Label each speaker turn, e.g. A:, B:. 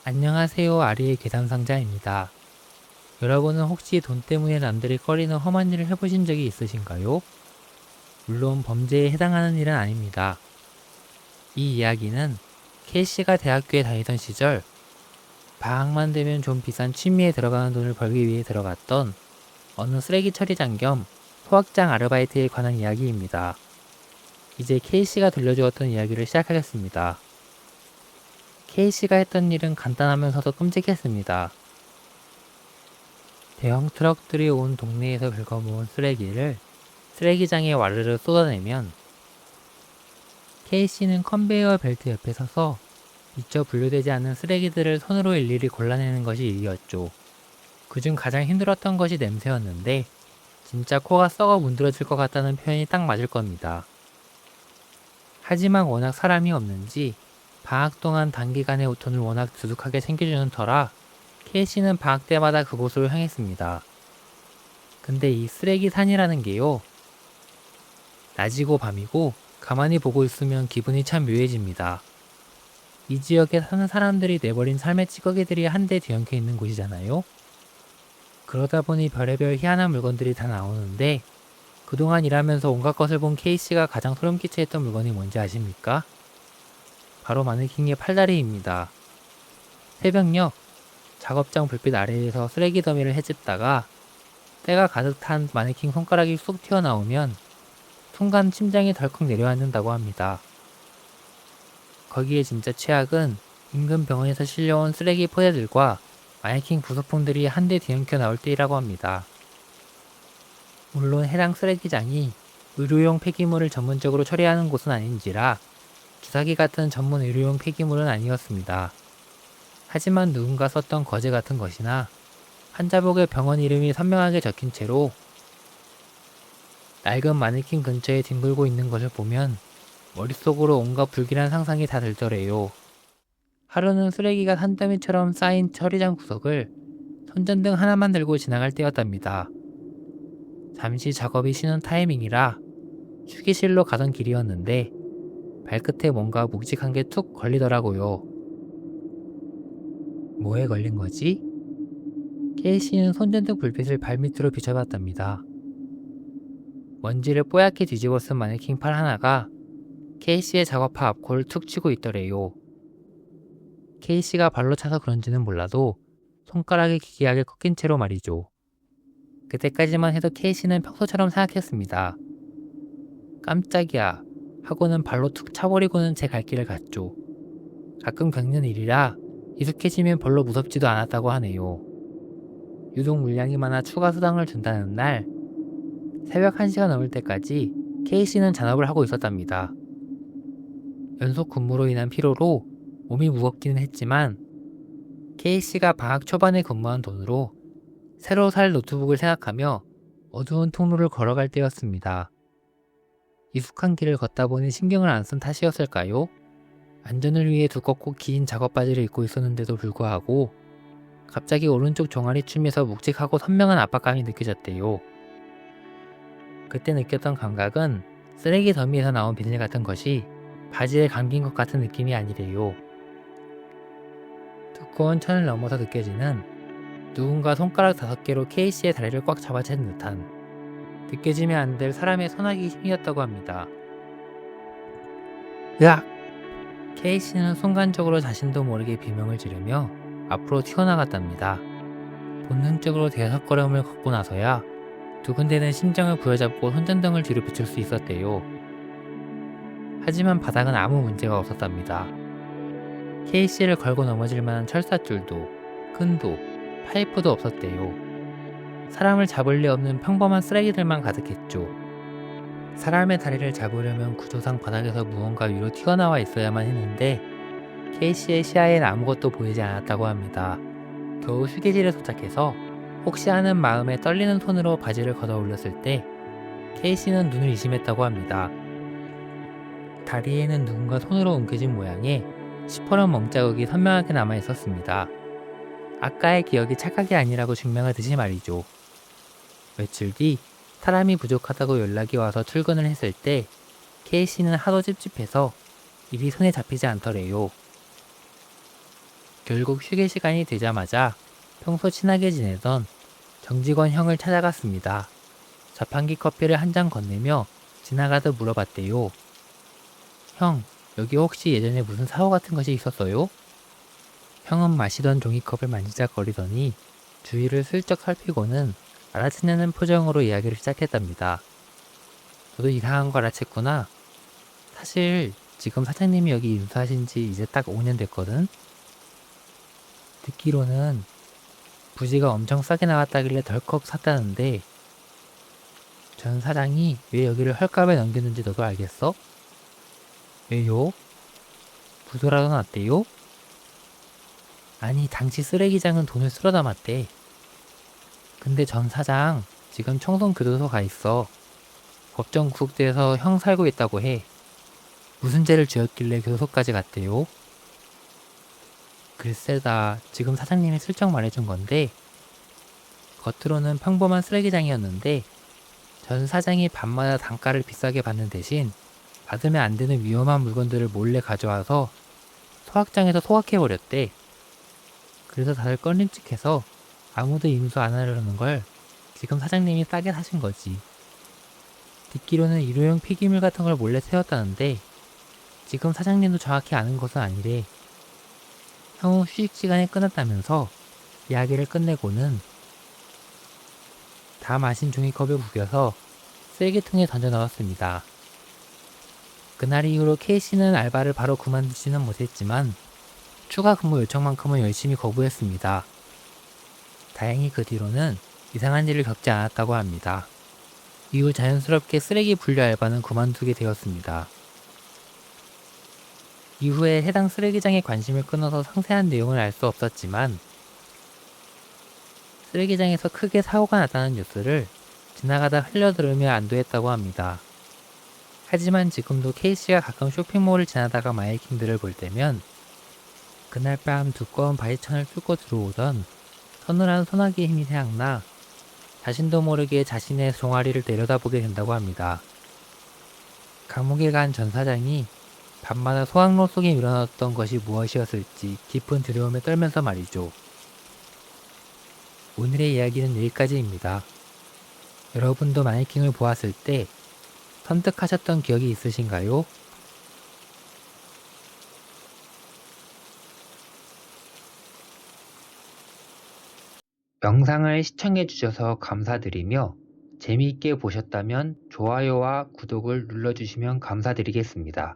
A: 안녕하세요. 아리의 계산상자입니다. 여러분은 혹시 돈 때문에 남들이 꺼리는 험한 일을 해보신 적이 있으신가요? 물론 범죄에 해당하는 일은 아닙니다. 이 이야기는 K씨가 대학교에 다니던 시절 방학만 되면 좀 비싼 취미에 들어가는 돈을 벌기 위해 들어갔던 어느 쓰레기 처리장 겸 소각장 아르바이트에 관한 이야기입니다. 이제 K씨가 들려주었던 이야기를 시작하겠습니다. K씨가 했던 일은 간단하면서도 끔찍했습니다. 대형 트럭들이 온 동네에서 긁어모은 쓰레기를 쓰레기장에 와르르 쏟아내면 K씨는 컨베이어 벨트 옆에 서서 미처 분류되지 않은 쓰레기들을 손으로 일일이 골라내는 것이 일이었죠. 그중 가장 힘들었던 것이 냄새였는데 진짜 코가 썩어 문드러질 것 같다는 표현이 딱 맞을 겁니다. 하지만 워낙 사람이 없는지 방학 동안 단기간에 돈을 워낙 두둑하게 챙겨주는 터라 K씨는 방학 때마다 그곳으로 향했습니다. 근데 이 쓰레기 산이라는 게요, 낮이고 밤이고 가만히 보고 있으면 기분이 참 묘해집니다. 이 지역에 사는 사람들이 내버린 삶의 찌꺼기들이 한데 뒤엉켜 있는 곳이잖아요. 그러다 보니 별의별 희한한 물건들이 다 나오는데 그동안 일하면서 온갖 것을 본 K씨가 가장 소름 끼쳐 했던 물건이 뭔지 아십니까? 바로 마네킹의 팔다리입니다. 새벽녘 작업장 불빛 아래에서 쓰레기 더미를 헤집다가 때가 가득 탄 마네킹 손가락이 쑥 튀어나오면 순간 심장이 덜컥 내려앉는다고 합니다. 거기에 진짜 최악은 인근 병원에서 실려온 쓰레기 포대들과 마네킹 부속품들이 한데 뒤엉켜 나올 때이라고 합니다. 물론 해당 쓰레기장이 의료용 폐기물을 전문적으로 처리하는 곳은 아닌지라 주사기 같은 전문 의료용 폐기물은 아니었습니다. 하지만 누군가 썼던 거제 같은 것이나 환자복에 병원 이름이 선명하게 적힌 채로 낡은 마네킹 근처에 뒹굴고 있는 것을 보면 머릿속으로 온갖 불길한 상상이 다 들더래요. 하루는 쓰레기가 산더미처럼 쌓인 처리장 구석을 손전등 하나만 들고 지나갈 때였답니다. 잠시 작업이 쉬는 타이밍이라 휴게실로 가던 길이었는데 발끝에 뭔가 묵직한 게 툭 걸리더라고요. 뭐에 걸린 거지? K씨는 손전등 불빛을 발밑으로 비춰봤답니다. 먼지를 뽀얗게 뒤집어 쓴 마네킹 팔 하나가 K씨의 작업화 앞코를 툭 치고 있더래요. K씨가 발로 차서 그런지는 몰라도 손가락이 기괴하게 꺾인 채로 말이죠. 그때까지만 해도 K씨는 평소처럼 생각했습니다. 깜짝이야 하고는 발로 툭 차버리고는 제 갈 길을 갔죠. 가끔 겪는 일이라 익숙해지면 별로 무섭지도 않았다고 하네요. 유독 물량이 많아 추가 수당을 준다는 날 새벽 1시가 넘을 때까지 K씨는 잔업을 하고 있었답니다. 연속 근무로 인한 피로로 몸이 무겁기는 했지만 K씨가 방학 초반에 근무한 돈으로 새로 살 노트북을 생각하며 어두운 통로를 걸어갈 때였습니다. 익숙한 길을 걷다 보니 신경을 안 쓴 탓이었을까요? 안전을 위해 두껍고 긴 작업 바지를 입고 있었는데도 불구하고 갑자기 오른쪽 종아리춤에서 묵직하고 선명한 압박감이 느껴졌대요. 그때 느꼈던 감각은 쓰레기 더미에서 나온 비늘 같은 것이 바지에 감긴 것 같은 느낌이 아니래요. 두꺼운 천을 넘어서 느껴지는 누군가 손가락 5개로 K씨의 다리를 꽉 잡아챈 듯한 느껴지면 안 될 사람의 손아귀 힘이었다고 합니다. 으악! K씨는 순간적으로 자신도 모르게 비명을 지르며 앞으로 튀어나갔답니다. 본능적으로 대석걸음을 걷고 나서야 두근대는 심장을 부여잡고 손전등을 뒤로 비출 수 있었대요. 하지만 바닥은 아무 문제가 없었답니다. K씨를 걸고 넘어질 만한 철사줄도, 끈도, 파이프도 없었대요. 사람을 잡을 리 없는 평범한 쓰레기들만 가득했죠. 사람의 다리를 잡으려면 구조상 바닥에서 무언가 위로 튀어나와 있어야만 했는데 K씨의 시야엔 아무것도 보이지 않았다고 합니다. 겨우 휴게실에 도착해서 혹시 하는 마음에 떨리는 손으로 바지를 걷어 올렸을 때 K씨는 눈을 의심했다고 합니다. 다리에는 누군가 손으로 움켜쥔 모양의 시퍼런 멍자국이 선명하게 남아 있었습니다. 아까의 기억이 착각이 아니라고 증명하듯이 말이죠. 며칠 뒤 사람이 부족하다고 연락이 와서 출근을 했을 때 K씨는 하도 찝찝해서 일이 손에 잡히지 않더래요. 결국 휴게 시간이 되자마자 평소 친하게 지내던 정직원 형을 찾아갔습니다. 자판기 커피를 한 잔 건네며 지나가듯 물어봤대요. 형, 여기 혹시 예전에 무슨 사고 같은 것이 있었어요? 형은 마시던 종이컵을 만지작거리더니 주위를 슬쩍 살피고는 알아채려는 표정으로 이야기를 시작했답니다. 너도 이상한 거 알아챘구나. 사실 지금 사장님이 여기 인수하신 지 이제 딱 5년 됐거든? 듣기로는 부지가 엄청 싸게 나왔다길래 덜컥 샀다는데 전 사장이 왜 여기를 헐값에 넘겼는지 너도 알겠어? 왜요? 부도라도 났대요? 아니 당시 쓰레기장은 돈을 쓸어 담았대. 근데 전 사장 지금 청송교도소 가 있어. 법정 구속돼서 형 살고 있다고 해. 무슨 죄를 지었길래 교도소까지 갔대요? 글쎄다 지금 사장님이 슬쩍 말해준 건데 겉으로는 평범한 쓰레기장이었는데 전 사장이 밤마다 단가를 비싸게 받는 대신 받으면 안 되는 위험한 물건들을 몰래 가져와서 소각장에서 소각해버렸대. 그래서 다들 꺼림칙해서 아무도 인수 안 하려는 걸 지금 사장님이 싸게 사신 거지. 듣기로는 일회용 폐기물 같은 걸 몰래 세웠다는데 지금 사장님도 정확히 아는 것은 아니래. 향후 휴식 시간이 끝났다면서 이야기를 끝내고는 다 마신 종이컵을 구겨서 쓰레기통에 던져 넣었습니다. 그날 이후로 K씨는 알바를 바로 그만두지는 못했지만 추가 근무 요청만큼은 열심히 거부했습니다. 다행히 그 뒤로는 이상한 일을 겪지 않았다고 합니다. 이후 자연스럽게 쓰레기 분류 알바는 그만두게 되었습니다. 이후에 해당 쓰레기장에 관심을 끊어서 상세한 내용을 알 수 없었지만 쓰레기장에서 크게 사고가 났다는 뉴스를 지나가다 흘려들으며 안도했다고 합니다. 하지만 지금도 K씨가 가끔 쇼핑몰을 지나다가 마네킹들을 볼 때면 그날 밤 두꺼운 바지천을 뚫고 들어오던 서늘한 소나기의 힘이 생각나 자신도 모르게 자신의 종아리를 내려다보게 된다고 합니다. 감옥에 간 전 사장이 밤마다 소각로 속에 밀어넣었던 것이 무엇이었을지 깊은 두려움에 떨면서 말이죠. 오늘의 이야기는 여기까지입니다. 여러분도 마네킹을 보았을 때 선택하셨던 기억이 있으신가요? 영상을 시청해주셔서 감사드리며 재미있게 보셨다면 좋아요와 구독을 눌러주시면 감사드리겠습니다.